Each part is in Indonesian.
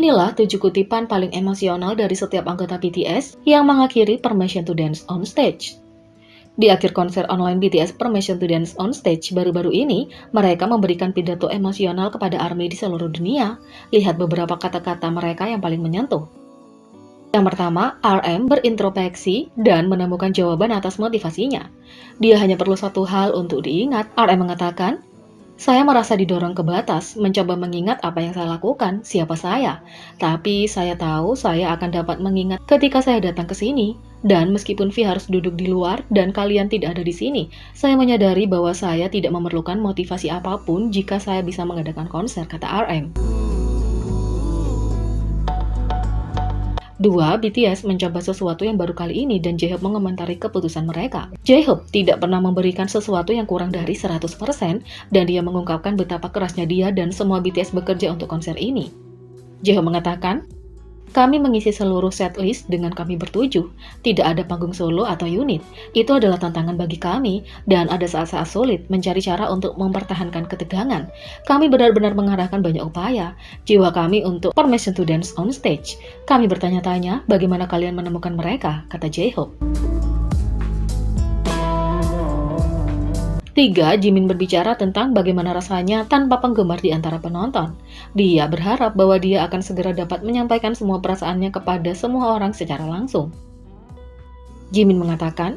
Inilah 7 kutipan paling emosional dari setiap anggota BTS yang mengakhiri Permission to Dance on Stage. Di akhir konser online BTS Permission to Dance on Stage baru-baru ini, mereka memberikan pidato emosional kepada ARMY di seluruh dunia. Lihat beberapa kata-kata mereka yang paling menyentuh. Yang pertama, RM berintrospeksi dan menemukan jawaban atas motivasinya. Dia hanya perlu satu hal untuk diingat. RM mengatakan, "Saya merasa didorong ke batas, mencoba mengingat apa yang saya lakukan, siapa saya. Tapi saya tahu saya akan dapat mengingat ketika saya datang ke sini. Dan meskipun V harus duduk di luar dan kalian tidak ada di sini, saya menyadari bahwa saya tidak memerlukan motivasi apapun jika saya bisa mengadakan konser," kata RM. 2. BTS mencoba sesuatu yang baru kali ini dan J-Hope mengomentari keputusan mereka. J-Hope tidak pernah memberikan sesuatu yang kurang dari 100% dan dia mengungkapkan betapa kerasnya dia dan semua BTS bekerja untuk konser ini. J-Hope mengatakan, "Kami mengisi seluruh setlist dengan kami bertujuh. Tidak ada panggung solo atau unit. Itu adalah tantangan bagi kami, dan ada saat-saat sulit mencari cara untuk mempertahankan ketegangan. Kami benar-benar mengarahkan banyak upaya, jiwa kami untuk Permission to Dance on Stage. Kami bertanya-tanya, bagaimana kalian menemukan mereka?" kata J-Hope. 3. Jimin berbicara tentang bagaimana rasanya tanpa penggemar di antara penonton. Dia berharap bahwa dia akan segera dapat menyampaikan semua perasaannya kepada semua orang secara langsung. Jimin mengatakan,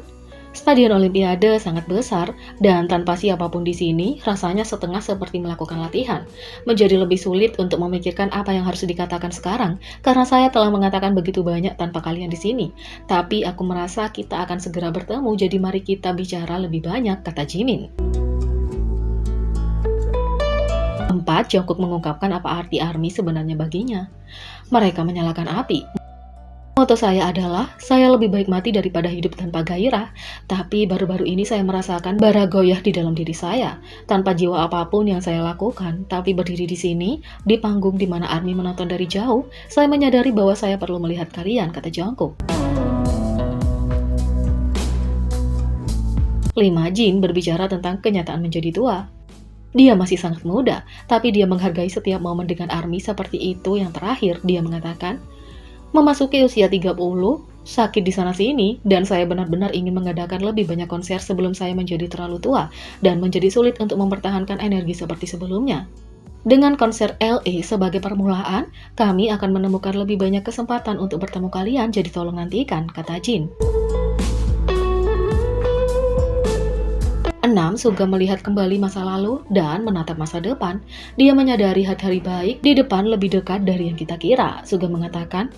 "Stadion Olimpiade sangat besar, dan tanpa siapapun di sini, rasanya setengah seperti melakukan latihan. Menjadi lebih sulit untuk memikirkan apa yang harus dikatakan sekarang, karena saya telah mengatakan begitu banyak tanpa kalian di sini. Tapi aku merasa kita akan segera bertemu, jadi mari kita bicara lebih banyak," kata Jimin. 4. Jungkook mengungkapkan apa arti ARMY sebenarnya baginya. "Mereka menyalakan api. Moto saya adalah, saya lebih baik mati daripada hidup tanpa gairah. Tapi baru-baru ini saya merasakan bara goyah di dalam diri saya. Tanpa jiwa apapun yang saya lakukan, tapi berdiri di sini, di panggung di mana ARMY menonton dari jauh, saya menyadari bahwa saya perlu melihat kalian," kata Jungkook. 5. Jin berbicara tentang kenyataan menjadi tua. Dia masih sangat muda, tapi dia menghargai setiap momen dengan ARMY seperti itu yang terakhir. Dia mengatakan, "Memasuki usia 30, sakit di sana-sini, dan saya benar-benar ingin mengadakan lebih banyak konser sebelum saya menjadi terlalu tua, dan menjadi sulit untuk mempertahankan energi seperti sebelumnya. Dengan konser LA sebagai permulaan, kami akan menemukan lebih banyak kesempatan untuk bertemu kalian, jadi tolong nantikan," kata Jin. 6. Suga melihat kembali masa lalu dan menatap masa depan. Dia menyadari hari-hari baik di depan lebih dekat dari yang kita kira. Suga mengatakan,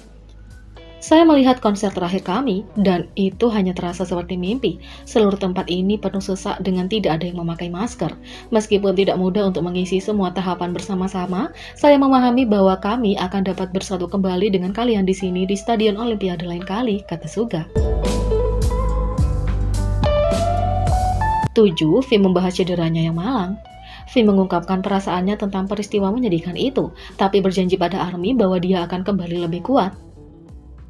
"Saya melihat konser terakhir kami, dan itu hanya terasa seperti mimpi. Seluruh tempat ini penuh sesak dengan tidak ada yang memakai masker. Meskipun tidak mudah untuk mengisi semua tahapan bersama-sama, saya memahami bahwa kami akan dapat bersatu kembali dengan kalian di sini di Stadion Olimpiade lain kali," kata Suga. 7. V membahas cederanya yang malang. V mengungkapkan perasaannya tentang peristiwa menyedihkan itu, tapi berjanji pada ARMY bahwa dia akan kembali lebih kuat.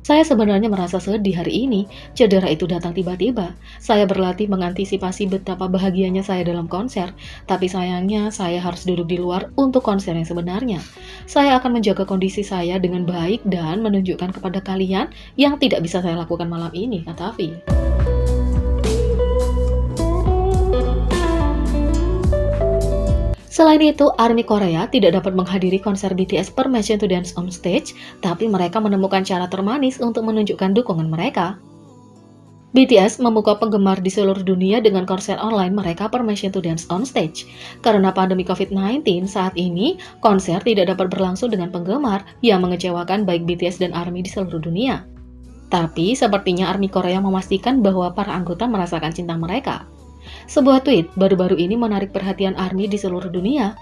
"Saya sebenarnya merasa sedih hari ini. Cedera itu datang tiba-tiba. Saya berlatih mengantisipasi betapa bahagianya saya dalam konser, tapi sayangnya saya harus duduk di luar untuk konser yang sebenarnya. Saya akan menjaga kondisi saya dengan baik dan menunjukkan kepada kalian yang tidak bisa saya lakukan malam ini," kata V. Selain itu, ARMY Korea tidak dapat menghadiri konser BTS Permission to Dance on Stage, tapi mereka menemukan cara termanis untuk menunjukkan dukungan mereka. BTS membuka penggemar di seluruh dunia dengan konser online mereka Permission to Dance on Stage. Karena pandemi COVID-19 saat ini, konser tidak dapat berlangsung dengan penggemar yang mengecewakan baik BTS dan ARMY di seluruh dunia. Tapi, sepertinya ARMY Korea memastikan bahwa para anggota merasakan cinta mereka. Sebuah tweet baru-baru ini menarik perhatian ARMY di seluruh dunia.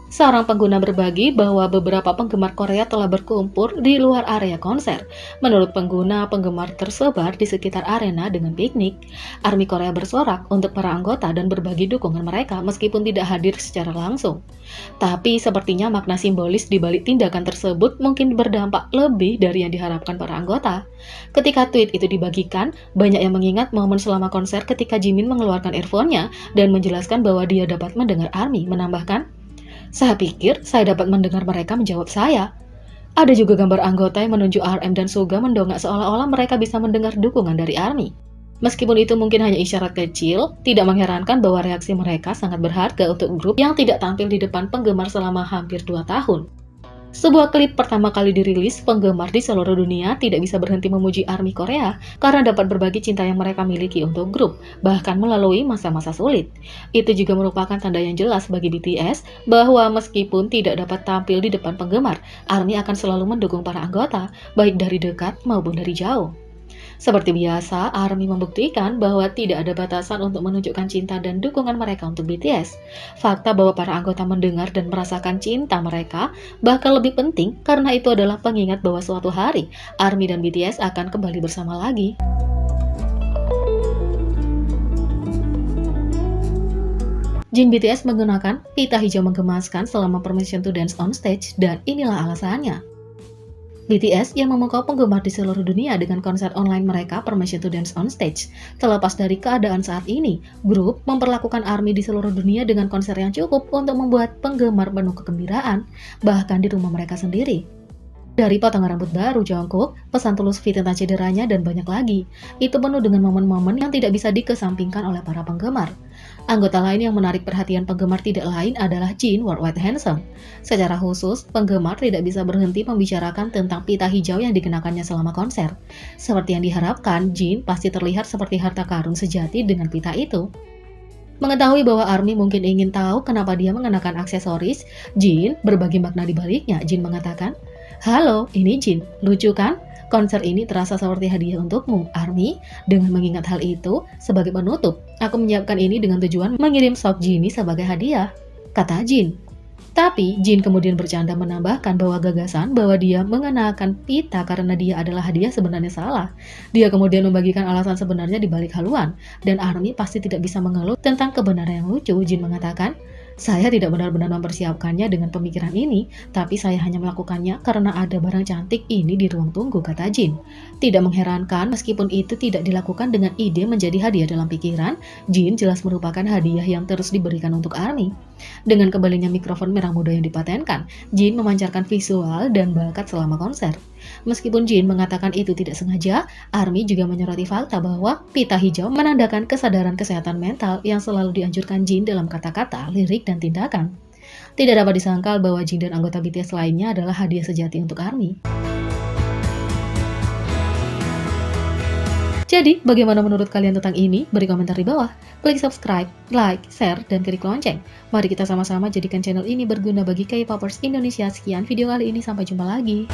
Seorang pengguna berbagi bahwa beberapa penggemar Korea telah berkumpul di luar area konser. Menurut pengguna, penggemar tersebar di sekitar arena dengan piknik. ARMY Korea bersorak untuk para anggota dan berbagi dukungan mereka meskipun tidak hadir secara langsung. Tapi sepertinya makna simbolis di balik tindakan tersebut mungkin berdampak lebih dari yang diharapkan para anggota. Ketika tweet itu dibagikan, banyak yang mengingat momen selama konser ketika Jimin mengeluarkan earphone-nya dan menjelaskan bahwa dia dapat mendengar ARMY, menambahkan, "Saya pikir saya dapat mendengar mereka menjawab saya." Ada juga gambar anggota yang menunjuk RM dan Suga mendongak seolah-olah mereka bisa mendengar dukungan dari ARMY. Meskipun itu mungkin hanya isyarat kecil, tidak mengherankan bahwa reaksi mereka sangat berharga untuk grup yang tidak tampil di depan penggemar selama hampir 2 tahun. Sebuah klip pertama kali dirilis, penggemar di seluruh dunia tidak bisa berhenti memuji ARMY Korea karena dapat berbagi cinta yang mereka miliki untuk grup, bahkan melalui masa-masa sulit. Itu juga merupakan tanda yang jelas bagi BTS bahwa meskipun tidak dapat tampil di depan penggemar, ARMY akan selalu mendukung para anggota, baik dari dekat maupun dari jauh. Seperti biasa, ARMY membuktikan bahwa tidak ada batasan untuk menunjukkan cinta dan dukungan mereka untuk BTS. Fakta bahwa para anggota mendengar dan merasakan cinta mereka bahkan lebih penting karena itu adalah pengingat bahwa suatu hari ARMY dan BTS akan kembali bersama lagi. Jin BTS menggunakan pita hijau menggemaskan selama Permission to Dance on Stage dan inilah alasannya. BTS yang memukau penggemar di seluruh dunia dengan konser online mereka Permission to Dance on Stage. Terlepas dari keadaan saat ini, grup memperlakukan ARMY di seluruh dunia dengan konser yang cukup untuk membuat penggemar penuh kegembiraan, bahkan di rumah mereka sendiri. Dari potongan rambut baru Jungkook, pesan tulus V tentang cederanya, dan banyak lagi. Itu penuh dengan momen-momen yang tidak bisa dikesampingkan oleh para penggemar. Anggota lain yang menarik perhatian penggemar tidak lain adalah Jin Worldwide Handsome. Secara khusus, penggemar tidak bisa berhenti membicarakan tentang pita hijau yang dikenakannya selama konser. Seperti yang diharapkan, Jin pasti terlihat seperti harta karun sejati dengan pita itu. Mengetahui bahwa ARMY mungkin ingin tahu kenapa dia mengenakan aksesoris, Jin berbagi makna di baliknya. Jin mengatakan, "Halo, ini Jin. Lucu kan? Konser ini terasa seperti hadiah untukmu, ARMY. Dengan mengingat hal itu, sebagai penutup, aku menyiapkan ini dengan tujuan mengirim sok Jinny sebagai hadiah," kata Jin. Tapi, Jin kemudian bercanda menambahkan bahwa gagasan bahwa dia mengenakan pita karena dia adalah hadiah sebenarnya salah. Dia kemudian membagikan alasan sebenarnya di balik haluan, dan ARMY pasti tidak bisa mengeluh tentang kebenaran yang lucu. Jin mengatakan, "Saya tidak benar-benar mempersiapkannya dengan pemikiran ini, tapi saya hanya melakukannya karena ada barang cantik ini di ruang tunggu," kata Jin. Tidak mengherankan meskipun itu tidak dilakukan dengan ide menjadi hadiah dalam pikiran, Jin jelas merupakan hadiah yang terus diberikan untuk ARMY. Dengan kembalinya mikrofon merah muda yang dipatenkan, Jin memancarkan visual dan bakat selama konser. Meskipun Jin mengatakan itu tidak sengaja, ARMY juga menyoroti fakta bahwa pita hijau menandakan kesadaran kesehatan mental yang selalu dianjurkan Jin dalam kata-kata, lirik, dan tindakan. Tidak dapat disangkal bahwa Jin dan anggota BTS lainnya adalah hadiah sejati untuk ARMY. Jadi, bagaimana menurut kalian tentang ini? Beri komentar di bawah. Klik subscribe, like, share, dan klik lonceng. Mari kita sama-sama jadikan channel ini berguna bagi K-popers Indonesia. Sekian video kali ini, sampai jumpa lagi.